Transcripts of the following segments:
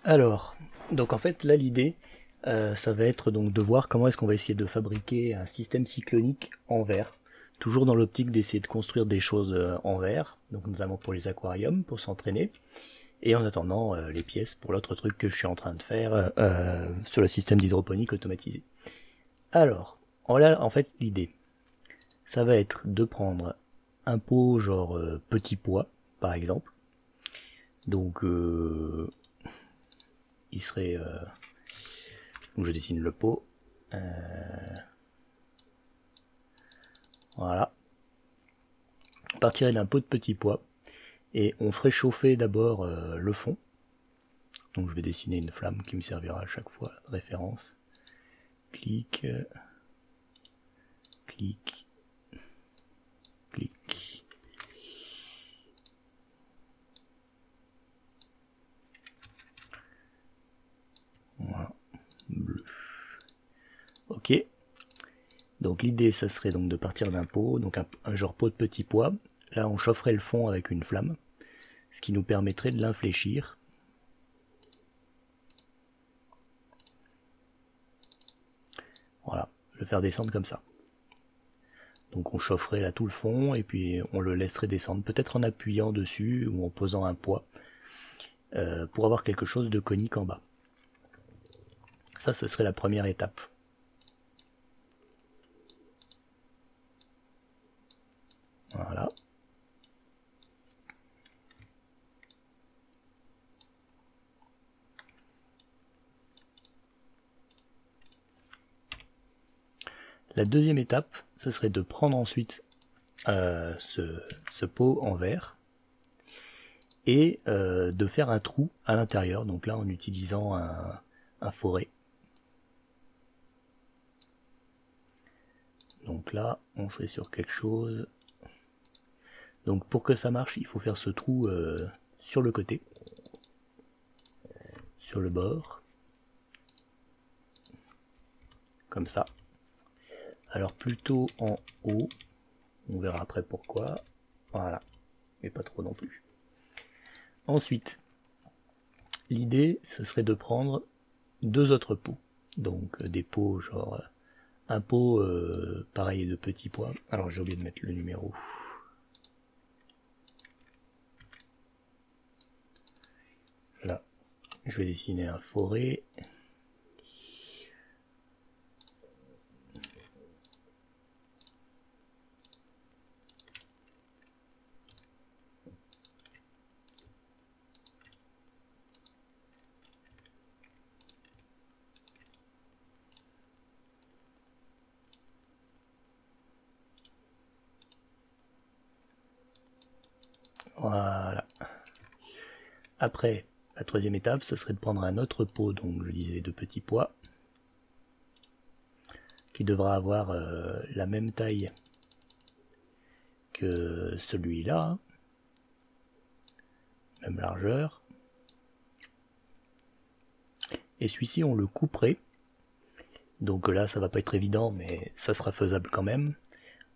Alors, donc en fait là l'idée, ça va être donc de voir comment est-ce qu'on va essayer de fabriquer un système cyclonique en verre, toujours dans l'optique d'essayer de construire des choses en verre, donc notamment pour les aquariums, pour s'entraîner, et en attendant les pièces pour l'autre truc que je suis en train de faire sur le système d'hydroponique automatisé. Alors, en fait l'idée, ça va être de prendre un pot genre petit pois, par exemple, donc il serait... donc je dessine le pot. Voilà. On partirait d'un pot de petits pois et on ferait chauffer d'abord le fond. Donc je vais dessiner une flamme qui me servira à chaque fois de référence. Clic, clic, clic. Voilà. Bleu. Ok. Donc l'idée, ça serait donc de partir d'un pot, donc un genre pot de petits pois. Là, on chaufferait le fond avec une flamme, ce qui nous permettrait de l'infléchir. Voilà, le faire descendre comme ça. Donc on chaufferait là tout le fond et puis on le laisserait descendre, peut-être en appuyant dessus ou en posant un poids, pour avoir quelque chose de conique en bas. Ça, ce serait la première étape. Voilà. La deuxième étape, ce serait de prendre ensuite ce pot en verre et de faire un trou à l'intérieur, donc là en utilisant un forêt. Donc là, on serait sur quelque chose. Donc pour que ça marche, il faut faire ce trou sur le côté, sur le bord, comme ça. Alors plutôt en haut, on verra après pourquoi. Voilà, mais pas trop non plus. Ensuite, l'idée, ce serait de prendre deux autres pots. Donc des pots genre un pot pareil de petits pois. Alors j'ai oublié de mettre le numéro. Là, je vais dessiner un forêt. Voilà. Après, la troisième étape, ce serait de prendre un autre pot, donc je disais de petits pois, qui devra avoir la même taille que celui-là, même largeur. Et celui-ci, on le couperait. Donc là, ça va pas être évident, mais ça sera faisable quand même.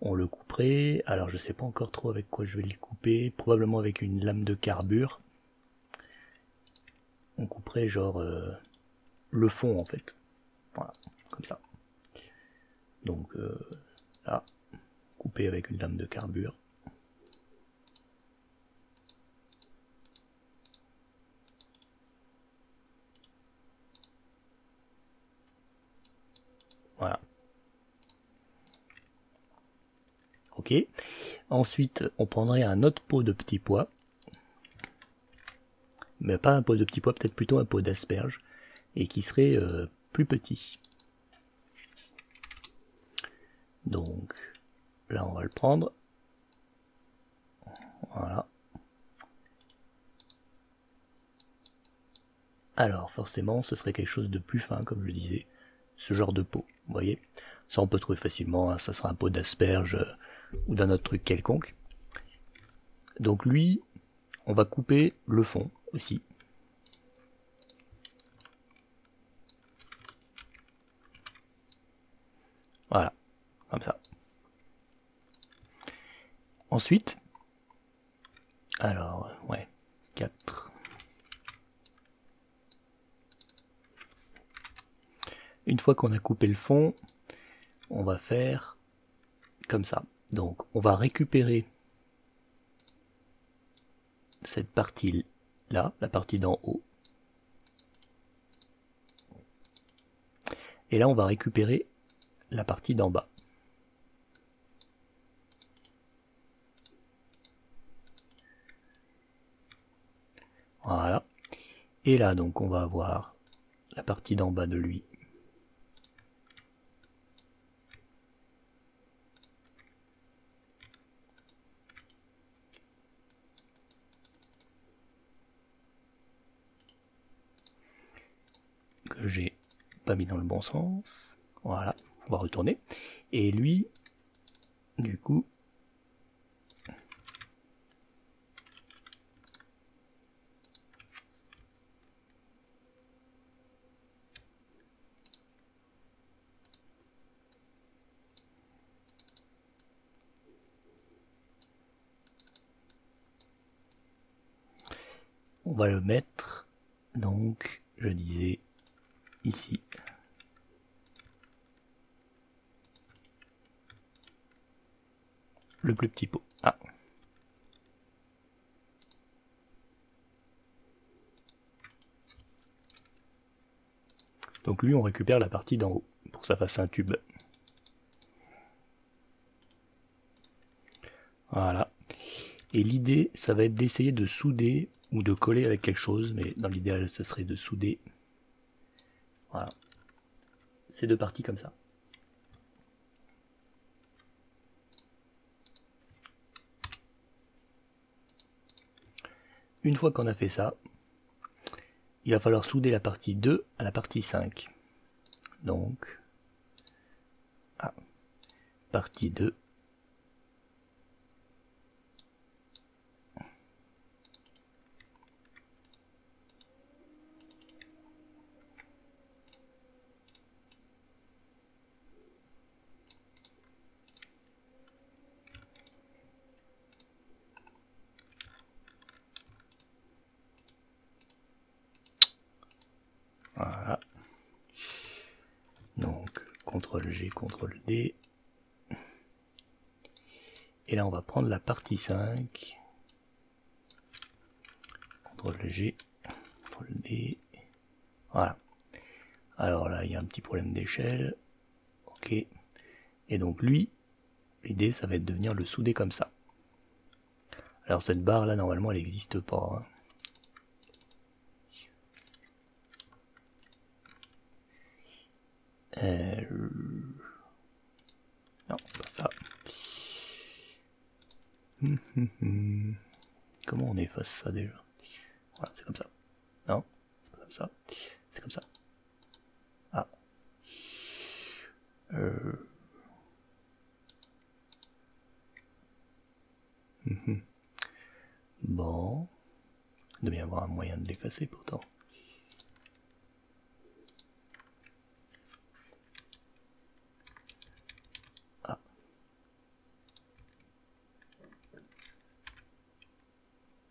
On le couperait, alors je sais pas encore trop avec quoi je vais le couper, probablement avec une lame de carbure. On couperait genre le fond en fait, voilà, comme ça. Donc là, couper avec une lame de carbure. Voilà. Ok. Ensuite, on prendrait un autre pot de petits pois. Mais pas un pot de petits pois, peut-être plutôt un pot d'asperges. Et qui serait plus petit. Donc, là, on va le prendre. Voilà. Alors, forcément, ce serait quelque chose de plus fin, comme je le disais. Ce genre de pot, vous voyez. Ça, on peut trouver facilement. Hein, ça sera un pot d'asperges ou d'un autre truc quelconque. Donc lui, on va couper le fond aussi. Voilà, comme ça. Ensuite, alors, ouais, 4. Une fois qu'on a coupé le fond, on va faire comme ça. Donc on va récupérer cette partie là, la partie d'en haut. Et là on va récupérer la partie d'en bas. Voilà. Et là donc on va avoir la partie d'en bas de lui. Que j'ai pas mis dans le bon sens. Voilà, on va retourner. Et lui, du coup, on va le mettre, donc, je disais, ici. Le plus petit pot. Ah. Donc lui, on récupère la partie d'en haut, pour que ça fasse un tube. Voilà. Et l'idée, ça va être d'essayer de souder ou de coller avec quelque chose, mais dans l'idéal, ça serait de souder. Voilà. Ces deux parties comme ça. Une fois qu'on a fait ça, il va falloir souder la partie 2 à la partie 5. Donc, partie 2. Voilà. Donc, CTRL-G, CTRL-D. Et là, on va prendre la partie 5. CTRL-G, CTRL-D. Voilà. Alors là, il y a un petit problème d'échelle. Ok. Et donc lui, l'idée, ça va être de venir le souder comme ça. Alors cette barre là, normalement, elle n'existe pas. Hein. Non, c'est pas ça. Comment on efface ça déjà? Voilà, c'est comme ça. Non, c'est pas comme ça. C'est comme ça. Ah. Bon. Il doit y avoir un moyen de l'effacer pourtant. Ah.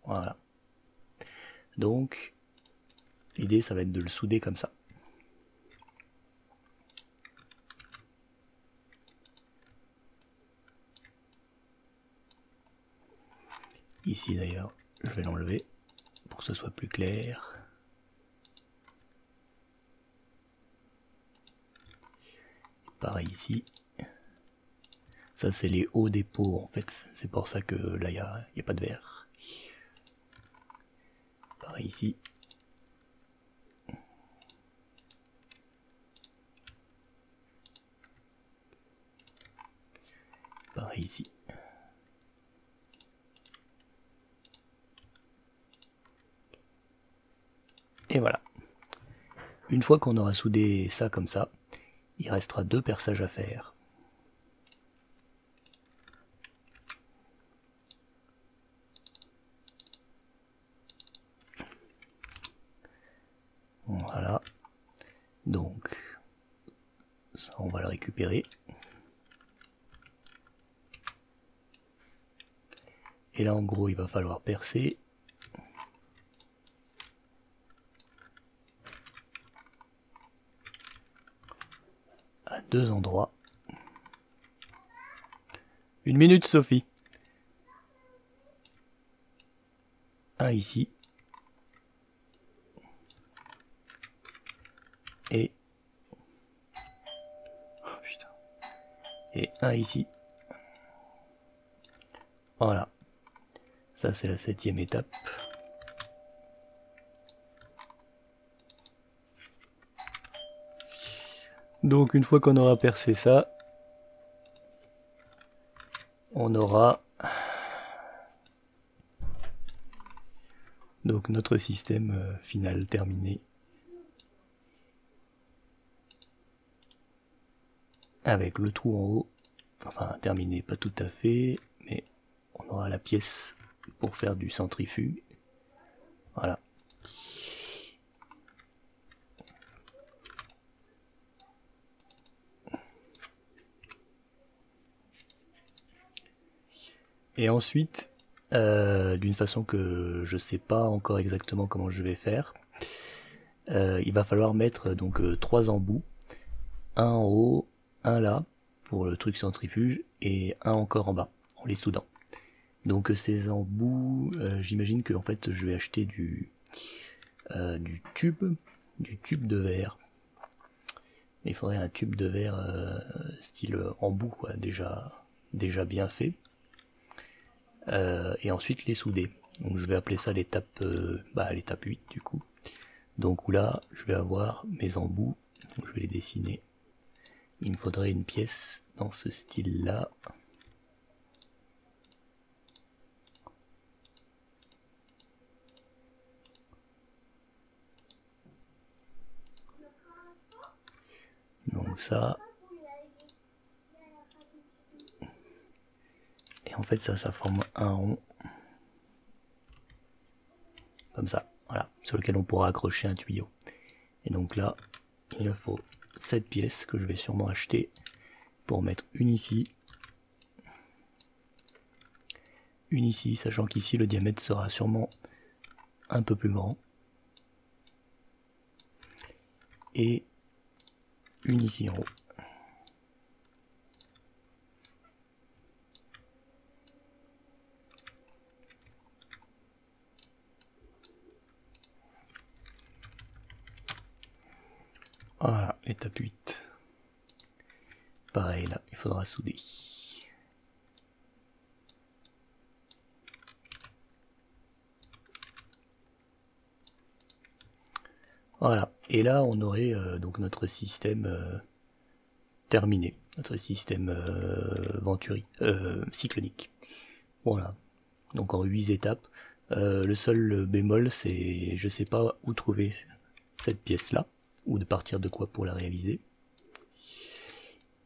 Voilà. Donc, l'idée, ça va être de le souder comme ça. Ici d'ailleurs, je vais l'enlever pour que ce soit plus clair. Pareil ici. Ça c'est les hauts des pots en fait, c'est pour ça que là il n'y a pas de verre. Pareil ici. Pareil ici. Et voilà. Une fois qu'on aura soudé ça comme ça, il restera 2 perçages à faire. Voilà. Donc, ça on va le récupérer. Et là en gros il va falloir percer. 2 endroits. 1 minute, Sophie. Un ici. Et... oh, putain. Et un ici. Voilà. Ça, c'est la 7e étape. Donc, une fois qu'on aura percé ça, on aura donc notre système final terminé. Avec le trou en haut, enfin terminé, pas tout à fait, mais on aura la pièce pour faire du centrifuge. Voilà. Et ensuite, d'une façon que je sais pas encore exactement comment je vais faire, il va falloir mettre donc 3 embouts, un en haut, un là pour le truc centrifuge et un encore en bas en les soudant. Donc ces embouts, j'imagine que en fait je vais acheter du tube de verre. Il faudrait un tube de verre style embout quoi, déjà bien fait. Et ensuite les souder. Donc je vais appeler ça l'étape 8 du coup. Donc où là je vais avoir mes embouts, donc je vais les dessiner. Il me faudrait une pièce dans ce style là. Donc ça. Et en fait ça forme un rond. Comme ça, voilà, sur lequel on pourra accrocher un tuyau. Et donc là, il me faut cette pièce que je vais sûrement acheter pour mettre une ici, sachant qu'ici le diamètre sera sûrement un peu plus grand, et une ici en haut. Voilà, étape 8. Pareil là, il faudra souder. Voilà, et là on aurait donc notre système terminé, notre système cyclonique. Voilà, donc en 8 étapes. Le seul bémol c'est je sais pas où trouver cette pièce là, ou de partir de quoi pour la réaliser.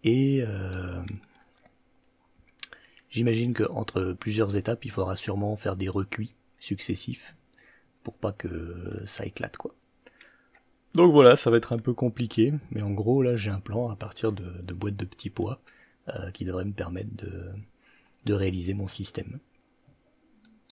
Et j'imagine qu'entre plusieurs étapes, il faudra sûrement faire des recuits successifs pour pas que ça éclate quoi. Donc voilà, ça va être un peu compliqué, mais en gros là j'ai un plan à partir de boîtes de petits pois qui devrait me permettre de réaliser mon système.